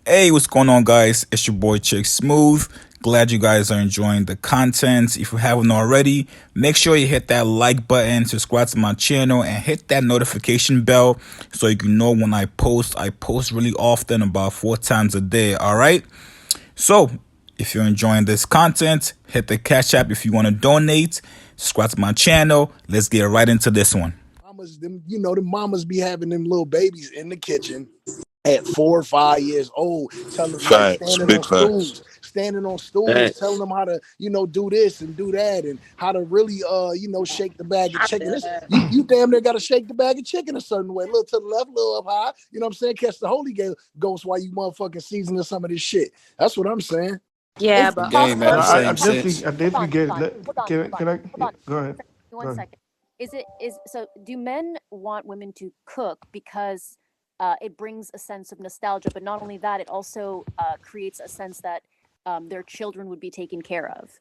Hey, what's going on, guys? It's your boy Chick Smooth. Glad you guys are enjoying the content. If you haven't already, make sure you hit that like button, subscribe to my channel, and hit that notification bell so you can know when I post. I post really often, about 4 times a day. All right. So, if you're enjoying this content, hit the Cash App if you want to donate. Subscribe to my channel. Let's get right into this one. Mamas, the mamas be having them little babies in the kitchen at 4 or 5 years old, telling them like Facts, standing on big facts. stools, telling them how to, do this and do that, and how to really, shake the bag of chicken. You damn near got to shake the bag of chicken a certain way, a little to the left, a little up high. You know what I'm saying? Catch the Holy Ghost while you motherfucking seasoning some of this shit. That's what I'm saying. Yeah, It's but Game, man. possible. The I, I same definitely, sense. I definitely get Hold on, it. hold on, Can, hold on, can I? hold on. Go ahead. Go One ahead. second. So do men want women to cook because it brings a sense of nostalgia, but not only that, it also creates a sense that their children would be taken care of.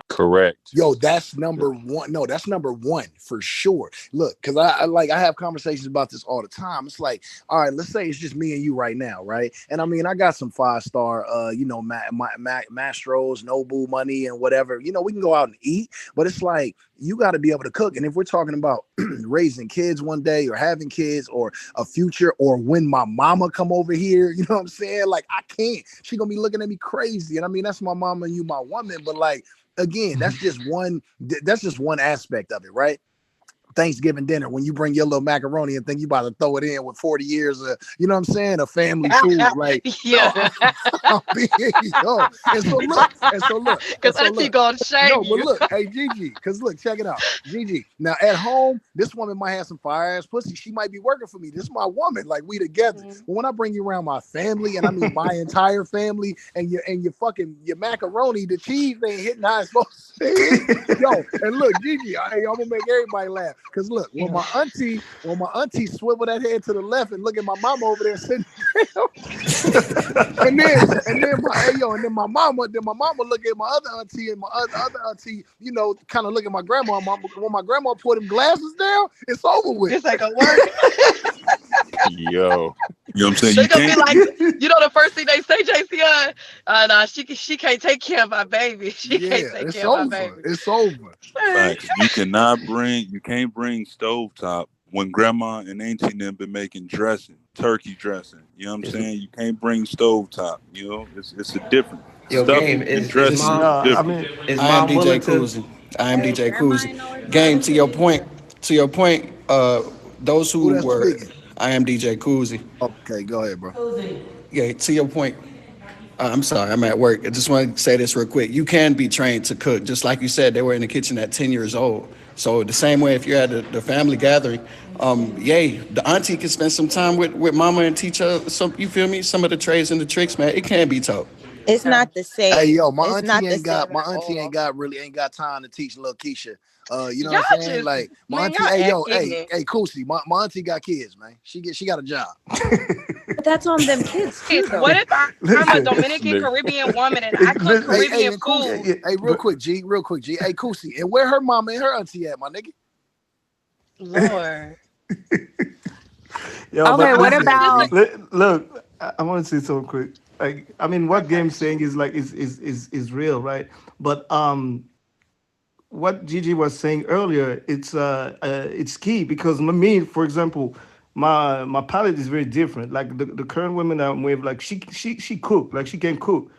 Correct. Yo, that's number one. No, that's number one for sure. Look, because I have conversations about this all the time. It's like, all right, let's say it's just me and you right now, right? And I mean, I got some 5-star, Mastros, Nobu money and whatever. We can go out and eat, but it's like you got to be able to cook. And if we're talking about raising kids one day, or having kids, or a future, or when my mama come over here, you know what I'm saying? Like, I can't. She gonna be looking at me crazy. And I mean, that's my mama and you, my woman, but like, again, that's just one aspect of it, right? Thanksgiving dinner, when you bring your little macaroni and think you about to throw it in with 40 years of, you know what I'm saying, a family food. Like, yeah, I'm being, yo. And so look, because Auntie gonna shame no, but you. look, hey Gigi, because look, check it out. Gigi, now at home, this woman might have some fire ass pussy. She might be working for me. This is my woman. Like, we together. Mhm. But when I bring you around my family, and I mean my entire family, and your macaroni, the cheese ain't hitting how it's supposed to hit. Yo, and look, Gigi, I'm gonna make everybody laugh. Cause look, when my auntie swivel that head to the left and look at my mama over there sitting and then my mama look at my other auntie, and my other auntie, kind of look at my grandma. When my grandma put them glasses down, it's over with. This ain't gonna work. Yo. You know what I'm saying? They're You gonna be can't like, the first thing they say, JCI, nah, she can't take care of my baby. She can't Yeah, take it's care of my over. baby. It's over. facts. You can't bring stovetop when grandma and auntie and them been making dressing, turkey dressing. You know what I'm Is, saying? You can't bring stovetop. It's a different Yo, game stuffing and is dressing no, is mom I different. mean, is I am mom DJ willing to? Coolsy. I am DJ Grandma Coolsy. ain't always Game, right. to your point. To your point. Those Who who that's were, speaking? I am DJ Coolsy. Okay, go ahead, bro. Yeah. To your point. I'm sorry, I'm at work. I just want to say this real quick. You can be trained to cook, just like you said. They were in the kitchen at 10 years old. So the same way, if you're at the family gathering, yay, the auntie can spend some time with mama and teach her some. You feel me? Some of the trades and the tricks, man. It can be taught. It's Yeah. not the Hey, same. yo, my It's auntie not the ain't got same my at auntie ain't all. got really ain't got time to teach little Keisha. You know what Y'all I'm saying? just, Like, my man, auntie, y'all hey, yo, ignorant. hey, Koosie, my auntie got kids, man. She got a job. But that's on them kids too, What though. if I'm a listen, This Dominican nigga. Caribbean woman and I cook Hey, listen, hey, Caribbean and yeah, food? Koosie, yeah, hey, real quick, G. Hey, Koosie, and where her mama and her auntie at, my nigga? Lord. yo, Okay, but what I listen, just about look, I want to say something quick. Like, I mean, what Game's saying is like is real, right? But what Gigi was saying earlier, it's key because me, for example, my palate is very different. Like the current women that I'm with, like she cook, like she can cook.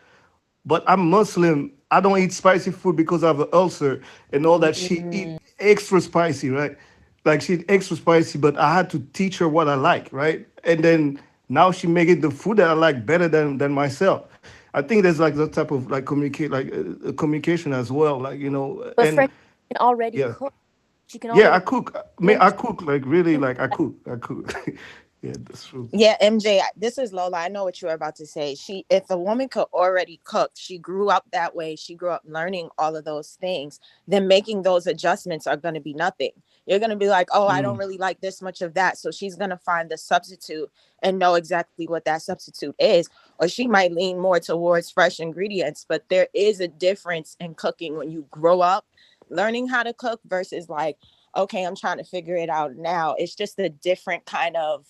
But I'm Muslim. I don't eat spicy food because I have an ulcer and all that. She eat extra spicy, right? Like she eat extra spicy, but I had to teach her what I like, right? And then now she making the food that I like better than myself. I think there's like that type of like communication as well, like but and Frank can already yeah, cook. She can yeah. I already cook. I mean, then I cook like really like I cook. I cook. Yeah, that's true. Yeah, MJ, this is Lola. I know what you're about to say. If a woman could already cook, she grew up that way, she grew up learning all of those things, then making those adjustments are going to be nothing. You're going to be like, oh, I don't Mm. really like this much of that. So she's going to find the substitute and know exactly what that substitute is. Or she might lean more towards fresh ingredients. But there is a difference in cooking when you grow up learning how to cook versus like, okay, I'm trying to figure it out now. It's just a different kind of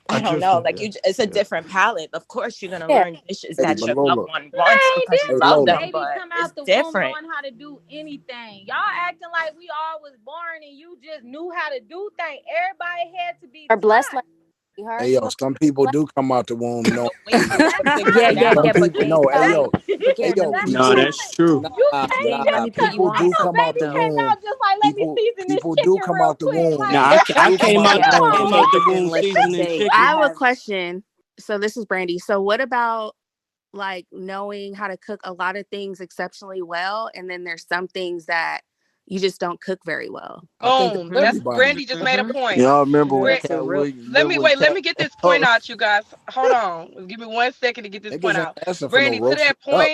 I don't know. Like it's a different palette. Of course, you're gonna learn dishes Hey, that but your Lola, loved one wants because you hey love Lola, them. Babies But come it's out the womb different. knowing how to do anything. Y'all acting like we all was born and you just knew how to do things. Everybody had to be Are blessed taught. like sweetheart. hey yo, some people do come out the womb The knowing. way you put them Yeah, together. yeah, Some yeah. But people, Gary, no, hey yo, But hey Gary, let yo, me That's put the you No, people, on. that's point. true. You Gary, can't let nah, me just put come. you people on do Ain't no come something out baby the though. came womb. out just like let me season this People do chicken come real out the quick. womb. No, Like I Do come came out out the Okay, I womb. came okay, out the but then womb let's just seasoning say I chicken. you have a have. question. So this is Brandy. So what about like knowing how to cook a lot of things exceptionally well, and then there's some things that you just don't cook very well? I think Boom. that's Mm-hmm. That's everybody. Brandy just made a Mm-hmm. point. Y'all remember when Brand, That's a Cat real. Williams? let Remember me when wait. Let Cat? me get this point Oh, out, you guys. Hold on. Give me 1 second to get this Niggas point ain't out. asking for no Brandy, to roasted that duck.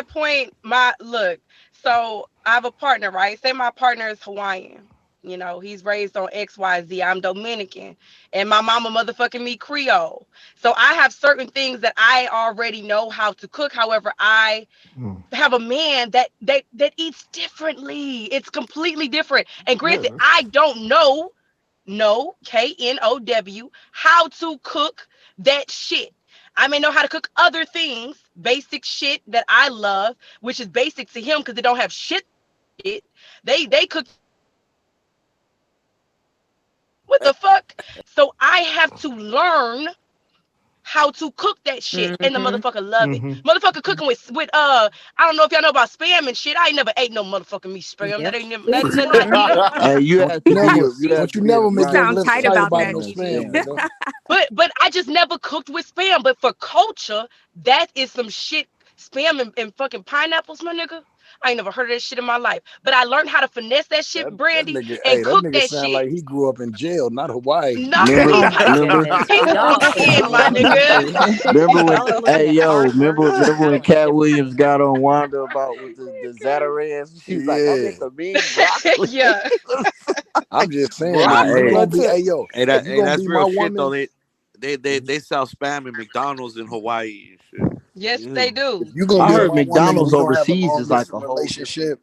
point, my look. So I have a partner, right? Say my partner is Hawaiian. You know, he's raised on XYZ. I'm Dominican. And my mama motherfucking me Creole. So I have certain things that I already know how to cook. However, I have a man that eats differently. It's completely different. And granted, I don't know, no, KNOW, how to cook that shit. I may know how to cook other things, basic shit that I love, which is basic to him because they don't have shit. They cook what the fuck? So I have to learn how to cook that shit, and the Mm-hmm. motherfucker love it. Motherfucker cooking with I don't know if y'all know about spam and shit. I ain't never ate no motherfucking meat spam. That Yep. ain't never nothing. hey, You you had to be in never make You your America sound to lips tight start tight about about eating that, no that Gigi. spam, spam. nigga. But I just never cooked with spam. But for culture, that is some shit. Spam and fucking pineapples, my nigga. I ain't never heard of that shit in my life. But I learned how to finesse that shit, That Brandy, nigga, and hey, that cook nigga that sound shit. like he grew up in jail, not Hawaii. No, Remember, Oh my remember, goodness, he was y'all are Hawaiian, so my nigga. remember when? y'all are looking Hey, at yo, hard work and remember when talent Cat differently. Williams got on Wanda about with the Zatarans? She was like, "That Yeah, nigga mean broccoli." Yeah. I'm just saying, Nah, if you hey, gonna be, hey yo, if you hey, gonna that's be my real shit woman, though. They sell spam in McDonald's in Hawaii and shit. Yes, Yeah. they if do. you gonna I be heard my woman and McDonald's we gonna have a overseas long is like distance a whole different. relationship,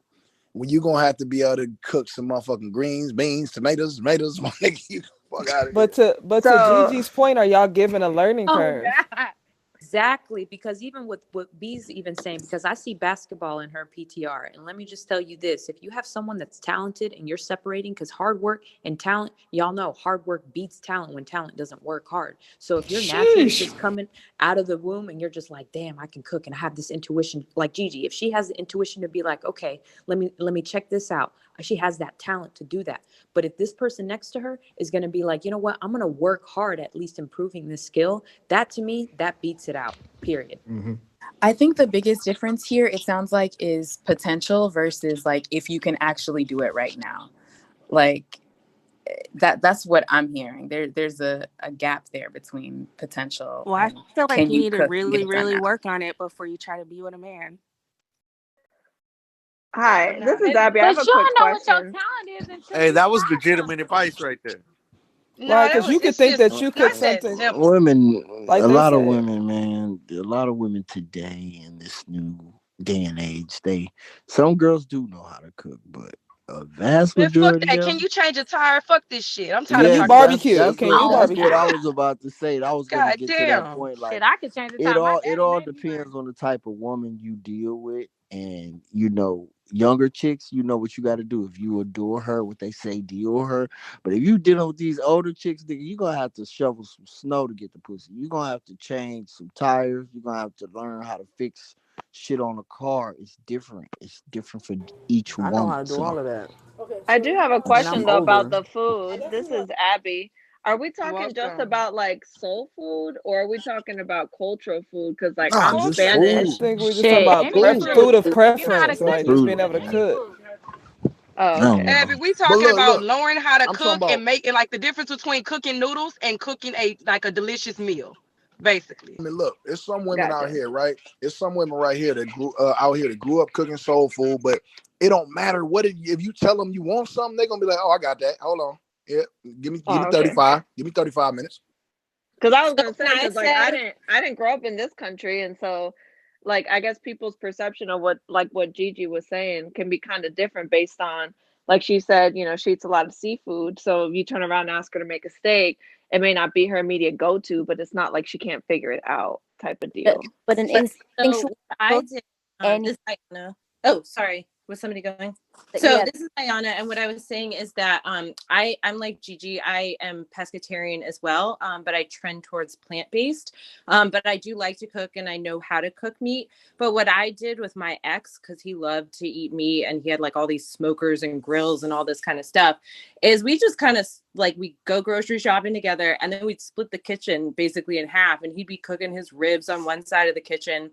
when you gonna have to be able to cook some motherfucking greens, beans, tomatoes, my nigga, you fuck out of here. But to So Gigi's point, are y'all given a learning oh curve? God. exactly, because even with what B's even saying, because I see basketball in her PTR, and let me just tell you this: if you have someone that's talented and you're separating, because hard work and talent, y'all know hard work beats talent when talent doesn't work hard. So if you're naturally Sheesh. just coming out of the womb and you're just like, damn, I can cook and I have this intuition, like Gigi, if she has the intuition to be like, okay, let me check this out, she has that talent to do that. But if this person next to her is going to be like, you know what, I'm going to work hard at least improving this skill, that to me, that beats it out, period. I think the biggest difference here, it sounds like, is potential versus like if you can actually do it right now. Like that's what I'm hearing. There's a gap there between potential Well, I and feel like can you you need to cook and get really, it done really now. work on it before you try to be with a man. For Hi, now. this is Abby. I have But a you quick don't know what your question. talent is until Hey, you that was try legitimate something. advice right there. No, Right, because you could it's think just that Uh, you cook not uh, that something simple. Women, like a they lot of said. women, man, a lot of women today in this new day and age, some girls do know how to cook, but a vast Man, fuck majority that. of Can them, you change a tire? Fuck this shit. I'm tired Can of you yes, talking about this barbecue? shit. Can you that's Oh what barbecue? I God. was about to say. I was gonna God get to that damn. point. Shit, Like I could change the time. My it daddy all made me learn. depends on the type of woman you deal with, and younger chicks, you know what you got to do. If you adore her, what they say, deal her. But if you dealing with these older chicks, nigga, you gonna have to shovel some snow to get the pussy. You gonna have to change some tires. You gonna have to learn how to fix shit on a car. It's different. It's different for each I know woman. how to do So all of that. I do have a And question I'm though about older. the food. This is Abby. Are we talking just Welcome. about like soul food or are we talking about cultural food? Because like Nah, I'm just Culture. I food. Spanish. think we're just talking Shit, about any Food. fruit. food of You know how to preference, cook like it. just food, being able to Any man. cook. food. Oh, I don't okay. Abby, know. we But talking look, about look, learning how to I'm talking cook about. and making like the difference between cooking noodles and cooking a delicious meal, basically. I mean, look, there's some women out Gotcha. here, right? There's some women right here that grew out here that grew up cooking soul food, but it don't matter what if you tell them you want something, they're gonna be like, "Oh, I got that. Hold on, yeah, give me Oh, okay. 35, give me 35 minutes." Because I was So gonna can say, I because like I say, didn't grow up in this country, and so like I guess people's perception of what Gigi was saying can be kind of different based on like she said, you know, she eats a lot of seafood. So if you turn around and ask her to make a steak, it may not be her immediate go-to, but it's not like she can't figure it out type of deal. But an But so instinctual what I cook, did, any this is Ayana. Oh, sorry. Was somebody going? So yeah, this is Ayana, and what I was saying is that I'm like Gigi. I am pescatarian as well, but I trend towards plant-based. But I do like to cook, and I know how to cook meat. But what I did with my ex, because he loved to eat meat, and he had like all these smokers and grills and all this kind of stuff, is we just kind of like we go grocery shopping together, and then we'd split the kitchen basically in half, and he'd be cooking his ribs on one side of the kitchen,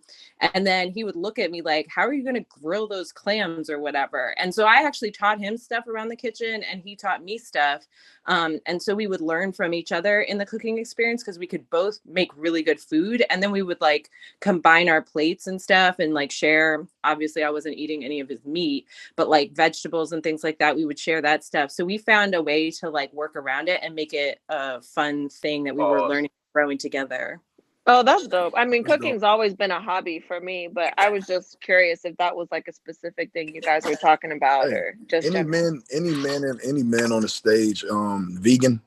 and then he would look at me like, how are you going to grill those clams or whatever? And so I actually taught him stuff around the kitchen, and he taught me stuff. And so we would learn from each other in the cooking experience, because we could both make really good food. And then we would like combine our plates and stuff and like share. Obviously, I wasn't eating any of his meat, but like vegetables and things like that, we would share that stuff. So we found a way to like work around it and make it a fun thing that we were learning, growing together. Oh, that's dope. I mean, That's dope. cooking's always been a hobby for me, but I was just curious if that was like a specific thing you guys were talking about Hey, or just any general. man, any man on the stage, vegan?